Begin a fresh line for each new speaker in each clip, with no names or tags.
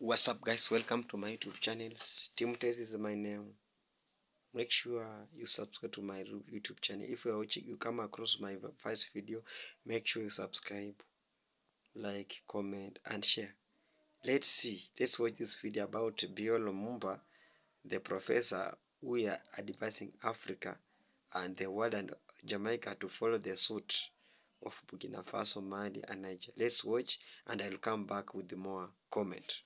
What's up, guys? Welcome to my YouTube channel. Team Test is my name. Make sure you subscribe to my YouTube channel. If you come across my first video, make sure you subscribe, like, comment and share. Let's watch this video about Lumumba, the professor who are advising Africa and the world and Jamaica to follow the suit of Burkina Faso, Mali and Niger. Let's watch and I'll come back with more comment.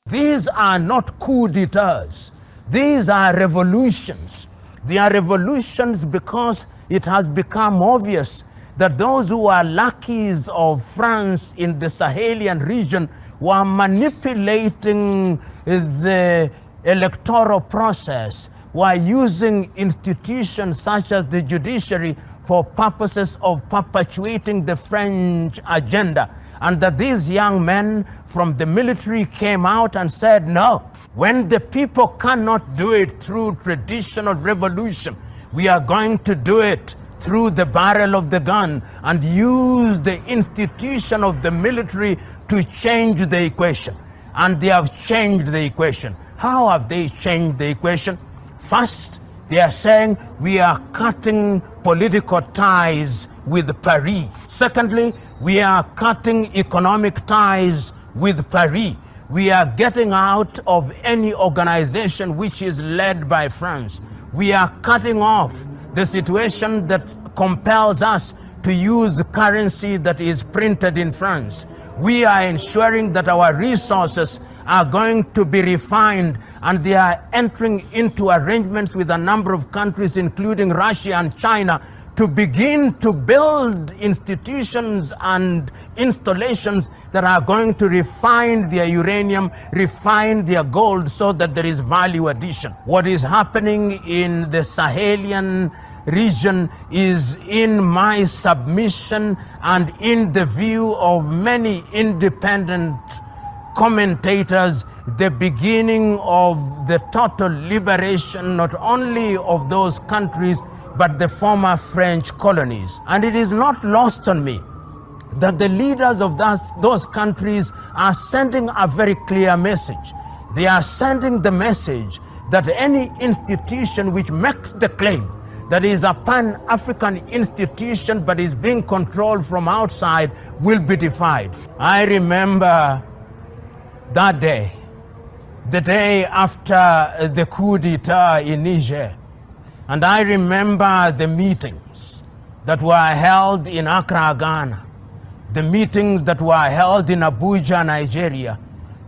These are not coup d'etats. These are revolutions. They are revolutions because it has become obvious that those who are lackeys of France in the Sahelian region were manipulating the electoral process, were using institutions such as the judiciary for purposes of perpetuating the French agenda. And that these young men from the military came out and said, no, when the people cannot do it through traditional revolution, we are going to do it through the barrel of the gun and use the institution of the military to change the equation. And they have changed the equation. How have they changed the equation? First, they are saying we are cutting political ties with Paris. Secondly, we are cutting economic ties with Paris. We are getting out of any organization which is led by France. We are cutting off the situation that compels us to use currency that is printed in France. We are ensuring that our resources are going to be refined, and they are entering into arrangements with a number of countries, including Russia and China, to begin to build institutions and installations that are going to refine their uranium, refine their gold, so that there is value addition. What is happening in the Sahelian region is, in my submission and in the view of many independent commentators, the beginning of the total liberation not only of those countries but the former French colonies. And it is not lost on me that the leaders of those countries are sending a very clear message. They are sending the message that any institution which makes the claim that is a Pan-African institution but is being controlled from outside will be defied. I remember that day, the day after the coup d'etat in Niger, and I remember the meetings that were held in Accra, Ghana, the meetings that were held in Abuja, Nigeria,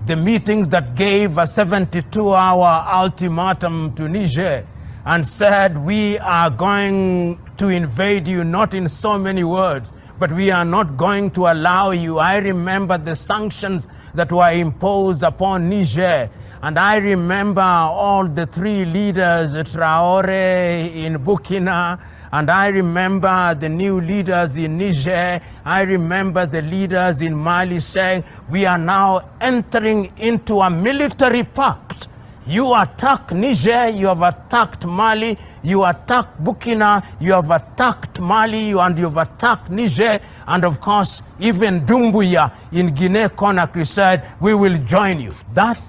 the meetings that gave a 72-hour ultimatum to Niger and said, we are going to invade you, not in so many words, but we are not going to allow you. I remember the sanctions that were imposed upon Niger. And I remember all the three leaders, Traoré in Burkina, and I remember the new leaders in Niger. I remember the leaders in Mali saying, we are now entering into a military pact. You attack Niger, you have attacked Mali, you attack Burkina, you have attacked Mali, and you have attacked Niger, and of course, even Doumbouya in Guinea-Conakry said, we will join you. That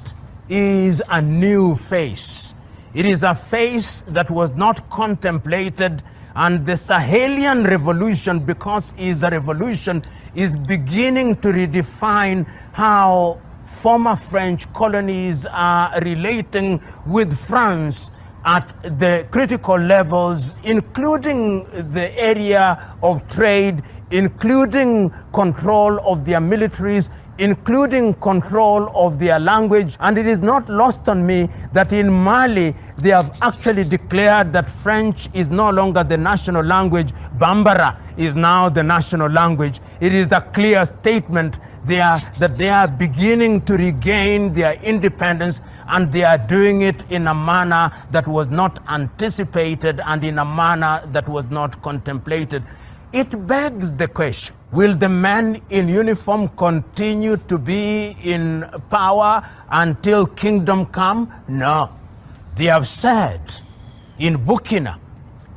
is a new face. It is a face that was not contemplated, and the Sahelian revolution, because it is a revolution, is beginning to redefine how former French colonies are relating with France at the critical levels, including the area of trade, including control of their militaries, including control of their language. And it is not lost on me that in Mali, they have actually declared that French is no longer the national language. Bambara is now the national language. It is a clear statement that they are beginning to regain their independence, and they are doing it in a manner that was not anticipated and in a manner that was not contemplated. It begs the question, will the men in uniform continue to be in power until kingdom come? No. They have said in Burkina,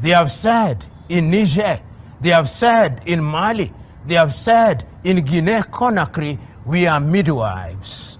they have said in Niger, they have said in Mali, they have said in Guinea-Conakry, we are midwives.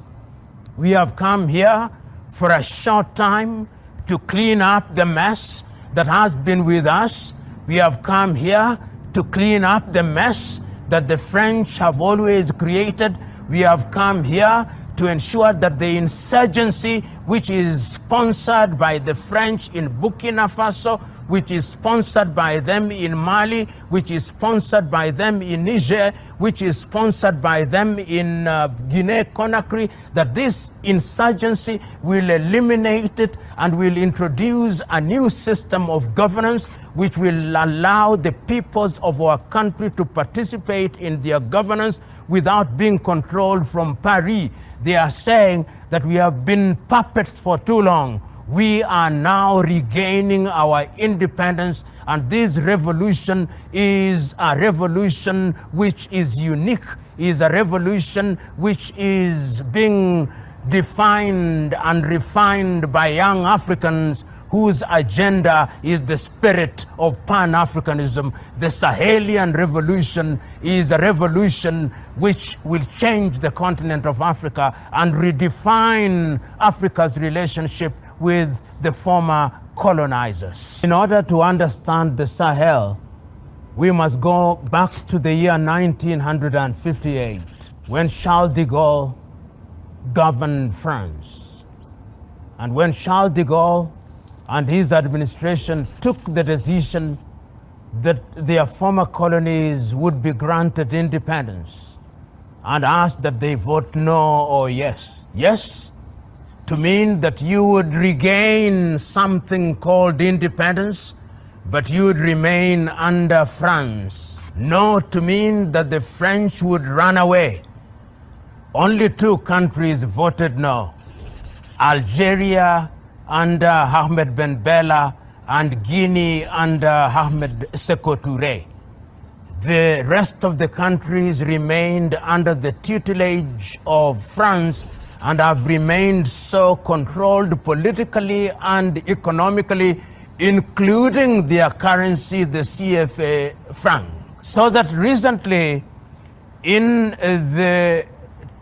We have come here for a short time to clean up the mess that has been with us. We have come here to clean up the mess that the French have always created. We have come here to ensure that the insurgency, which is sponsored by the French in Burkina Faso, which is sponsored by them in Mali, which is sponsored by them in Niger, which is sponsored by them in Guinea-Conakry, that this insurgency will eliminate it and will introduce a new system of governance which will allow the peoples of our country to participate in their governance without being controlled from Paris. They are saying that we have been puppets for too long. We are now regaining our independence, and this revolution is a revolution which is unique, is a revolution which is being defined and refined by young Africans whose agenda is the spirit of Pan-Africanism. The Sahelian revolution is a revolution which will change the continent of Africa and redefine Africa's relationship with the former colonizers. In order to understand the Sahel, we must go back to the year 1958, when Charles de Gaulle governed France. And when Charles de Gaulle and his administration took the decision that their former colonies would be granted independence, and asked that they vote no or yes. Yes, to mean that you would regain something called independence, but you would remain under France. No, to mean that the French would run away. Only two countries voted no: Algeria under Ahmed Ben Bella and Guinea under Ahmed Sékou Touré. The rest of the countries remained under the tutelage of France and have remained so, controlled politically and economically, including their currency, the CFA franc. So that recently, in the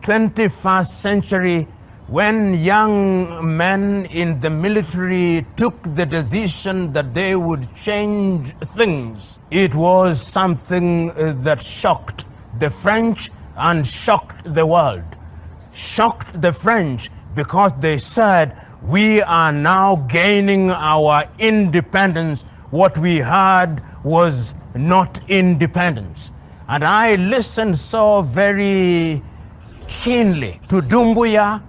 21st century, when young men in the military took the decision that they would change things, it was something that shocked the French and shocked the world. Shocked the French because they said, we are now gaining our independence. What we had was not independence. And I listened so very keenly to Doumbouya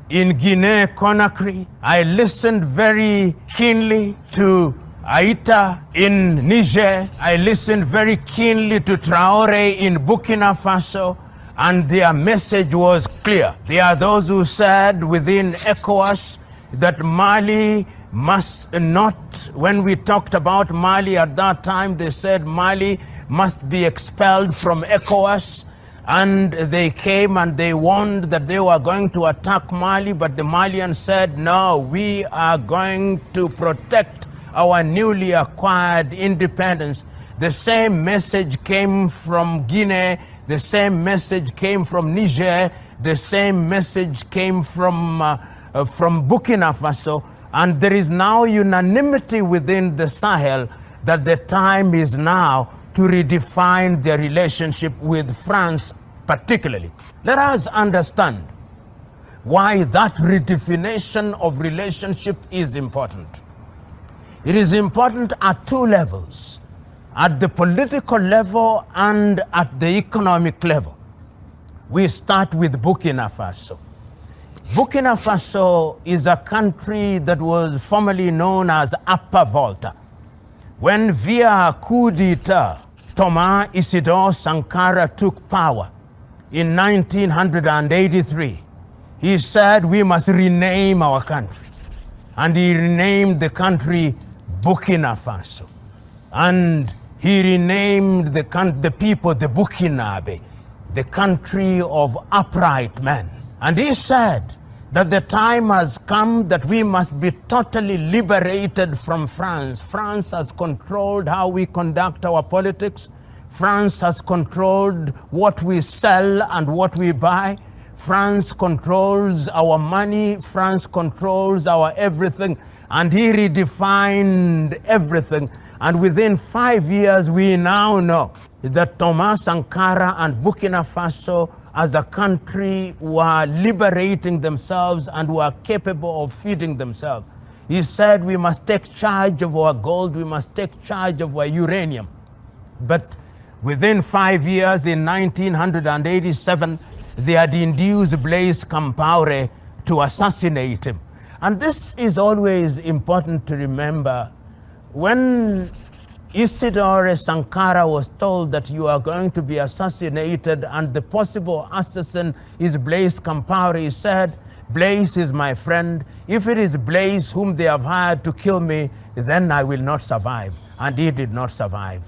in Guinea-Conakry. I listened very keenly to Aïta in Niger. I listened very keenly to Traoré in Burkina Faso. And their message was clear. There are those who said within ECOWAS that Mali must not, when we talked about Mali at that time, they said Mali must be expelled from ECOWAS. And they came and they warned that they were going to attack Mali, but the Malians said, no, we are going to protect our newly acquired independence. The same message came from Guinea, the same message came from Niger, the same message came from Burkina Faso, and there is now unanimity within the Sahel that the time is now to redefine their relationship with France particularly. Let us understand why that redefinition of relationship is important. It is important at two levels: at the political level and at the economic level. We start with Burkina Faso. Burkina Faso is a country that was formerly known as Upper Volta. When via coup d'etat, Thomas Isidore Sankara took power in 1983, he said we must rename our country. And he renamed the country Burkina Faso. And he renamed the people the Burkinabe, the country of upright men. And he said that the time has come that we must be totally liberated from France. France has controlled how we conduct our politics. France has controlled what we sell and what we buy. France controls our money, France controls our everything, and he redefined everything. And within 5 years, we now know that Thomas Sankara and Burkina Faso as a country were liberating themselves and were capable of feeding themselves. He said we must take charge of our gold, we must take charge of our uranium. But within 5 years, in 1987, they had induced Blaise Compaoré to assassinate him. And this is always important to remember. When Isidore Sankara was told that you are going to be assassinated and the possible assassin is Blaise Compaoré, he said, Blaise is my friend. If it is Blaise whom they have hired to kill me, then I will not survive. And he did not survive.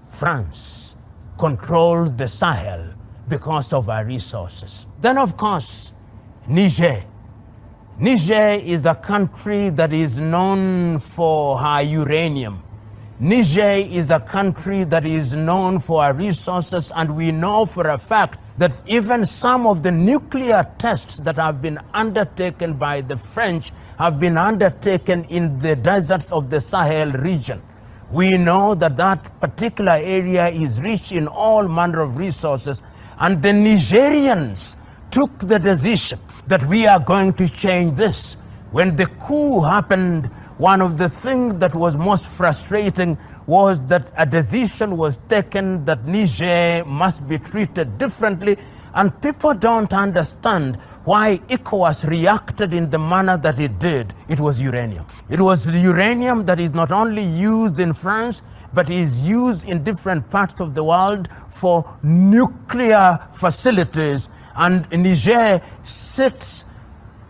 France controls the Sahel because of our resources. Then, of course, Niger. Niger is a country that is known for her uranium. Niger is a country that is known for our resources, and we know for a fact that even some of the nuclear tests that have been undertaken by the French have been undertaken in the deserts of the Sahel region. We know that that particular area is rich in all manner of resources, and the Nigerians took the decision that we are going to change this. When the coup happened, one of the things that was most frustrating was that a decision was taken that Niger must be treated differently, and people don't understand why ECOWAS reacted in the manner that it did. It was uranium. It was the uranium that is not only used in France, but is used in different parts of the world for nuclear facilities. And Niger sits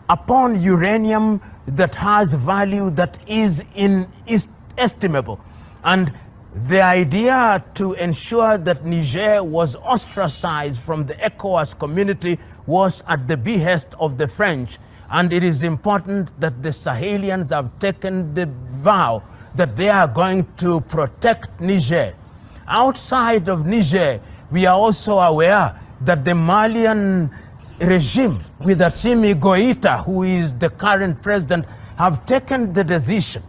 upon uranium that has value that is inestimable. And the idea to ensure that Niger was ostracized from the ECOWAS community was at the behest of the French. And it is important that the Sahelians have taken the vow that they are going to protect Niger. Outside of Niger, we are also aware that the Malian regime with Assimi Goïta, who is the current president, have taken the decision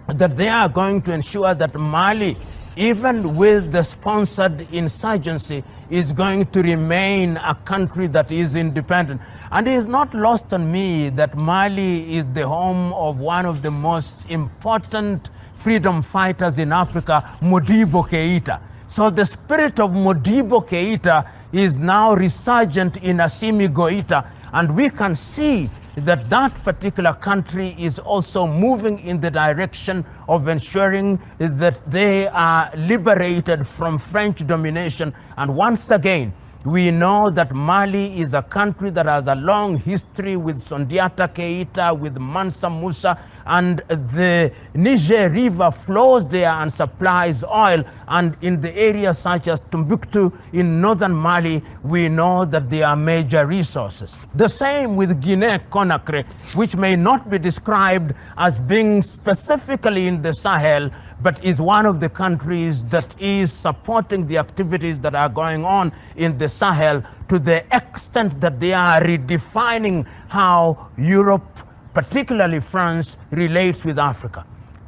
that they are going to ensure that Mali, even with the sponsored insurgency, is going to remain a country that is independent. And it is not lost on me that Mali is the home of one of the most important freedom fighters in Africa, Modibo Keïta. So the spirit of Modibo Keïta is now resurgent in Assimi Goïta, and we can see that that particular country is also moving in the direction of ensuring that they are liberated from French domination. And once again, we know that Mali is a country that has a long history with Sondiata Keita, with Mansa Musa, and the Niger River flows there and supplies oil. And in the areas such as Timbuktu in northern Mali, we know that there are major resources. The same with Guinea-Conakry, which may not be described as being specifically in the Sahel, but is one of the countries that is supporting the activities that are going on in the Sahel to the extent that they are redefining how Europe, particularly France, relates with Africa.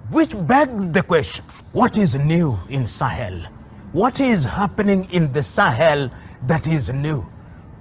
Which begs the question, what is new in Sahel? What is happening in the Sahel that is new?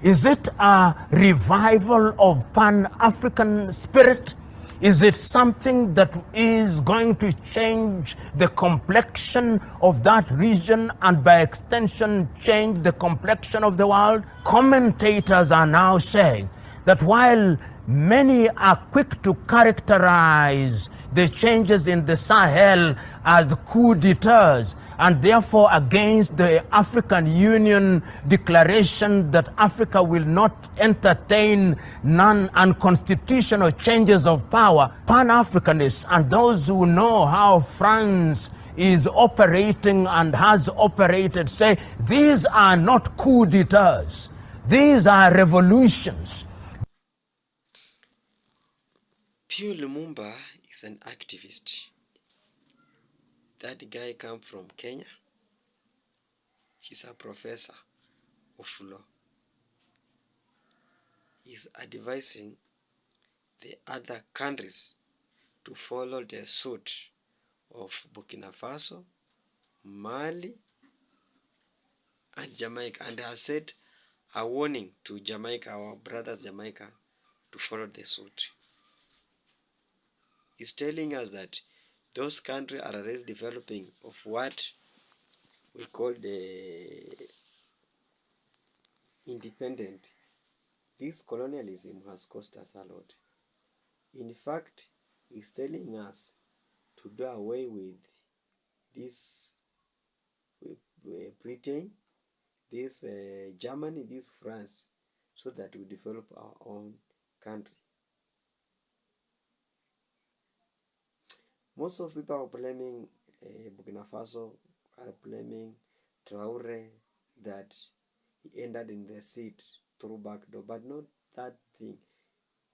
Is it a revival of Pan-African spirit? Is it something that is going to change the complexion of that region and by extension change the complexion of the world? Commentators are now saying that while many are quick to characterize the changes in the Sahel as coup d'etats and therefore against the African Union declaration that Africa will not entertain non-unconstitutional changes of power, Pan-Africanists and those who know how France is operating and has operated say these are not coup d'etats, these are revolutions.
Pure Lumumba is an activist. That guy come from Kenya. He's a professor of law. is advising the other countries to follow the suit of Burkina Faso, Mali, and Jamaica, and has said a warning to Jamaica, our brothers Jamaica, to follow the suit. He's telling us that those countries are already developing of what we call the independent. This colonialism has cost us a lot. In fact, he's telling us to do away with this Britain, this Germany, this France, so that we develop our own country. Most of people are blaming Burkina Faso, are blaming Traore that he ended in the seat through back door, but not that thing.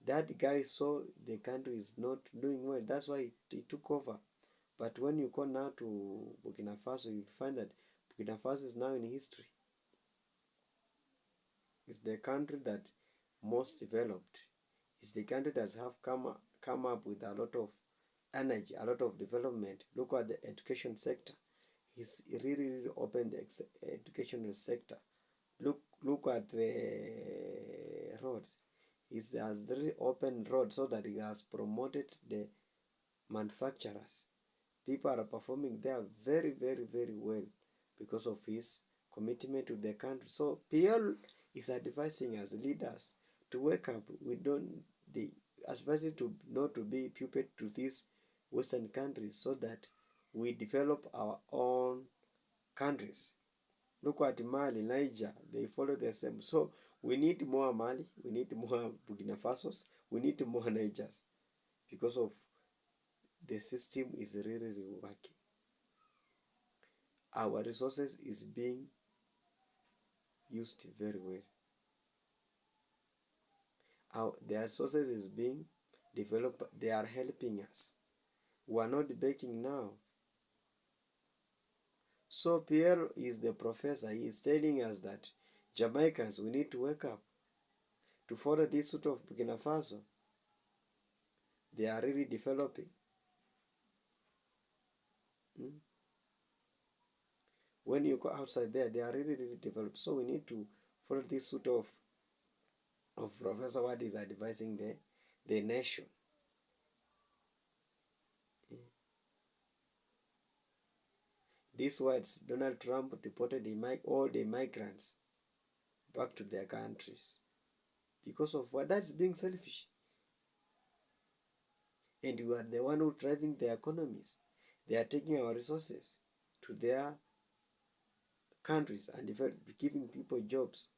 That guy saw the country is not doing well. That's why he took over. But when you go now to Burkina Faso, you find that Burkina Faso is now in history. It's the country that most developed. It's the country that have come up with a lot of energy, a lot of development. Look at the education sector. He's really opened the educational sector. Look at the roads. He has really opened roads so that he has promoted the manufacturers. People are performing there very well because of his commitment to the country. So PL is advising us leaders to wake up. The advising to not to be puppet to these Western countries so that we develop our own countries. Look at Mali, Niger, they follow the same. So we need more Mali, we need more Burkina Fasos, we need more Nigers because of the system is really working. Our resources is being used very well. Their resources is being developed. They are helping us. We are not baking now. So Pierre is the professor. He is telling us that Jamaicans, we need to wake up to follow this sort of Burkina Faso. They are really developing. When you go outside there, they are really developed. So we need to follow this sort of Professor what is advising the nation. These words, Donald Trump deported all the migrants back to their countries. Because of what? That's being selfish. And you are the one who driving the economies. They are taking our resources to their countries and giving people jobs.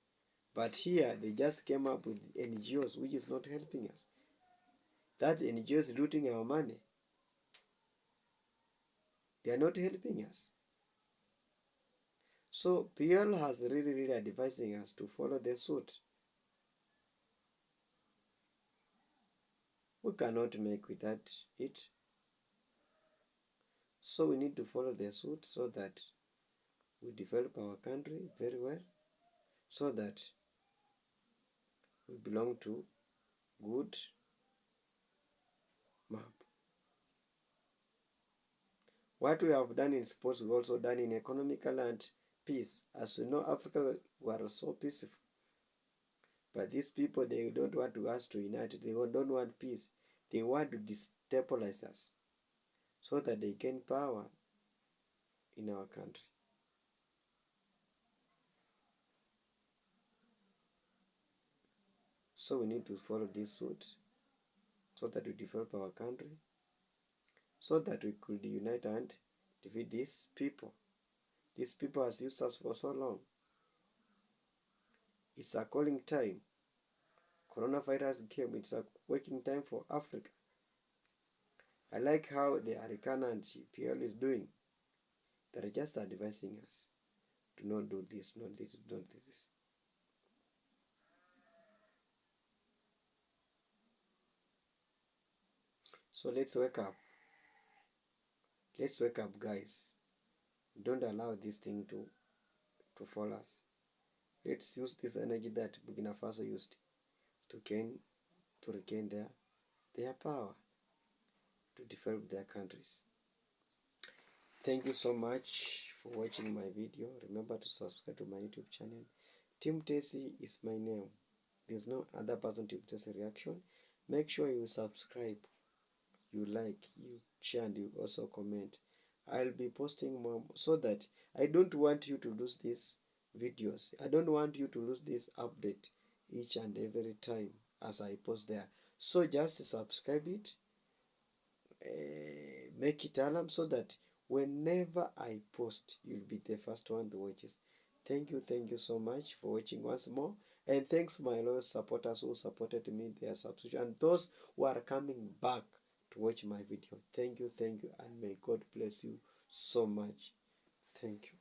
But here, they just came up with NGOs, which is not helping us. That NGO is looting our money. They are not helping us. So PL has really advising us to follow the suit. We cannot make without it. So we need to follow the suit so that we develop our country very well, so that we belong to good map. What we have done in sports, we've also done in economical and peace. As we know, Africa were so peaceful. But these people, they don't want us to unite. They don't want peace. They want to destabilize us so that they gain power in our country. So we need to follow this suit so that we develop our country, so that we could unite and defeat these people. These people has used us for so long. It's a calling time. Coronavirus came. It's a waking time for Africa. I like how the Arikana and GPL is doing. They're just advising us to not do this, not this, not this. So let's wake up. Let's wake up, guys. Don't allow this thing to fall us. Let's use this energy that Burkina Faso used to regain their power to develop their countries. Thank you so much for watching my video. Remember to subscribe to my YouTube channel. Tim Tesi is my name. There's no other person Tim Tesi reaction. Make sure you subscribe, you like, you share, and you also comment. I'll be posting more so that I don't want you to lose these videos. I don't want you to lose this update each and every time as I post there. So just subscribe it, make it alarm so that whenever I post, you'll be the first one to watch it. Thank you so much for watching once more. And thanks my loyal supporters who supported me, their subscription, and those who are coming back to watch my video. Thank you, and may God bless you so much. Thank you.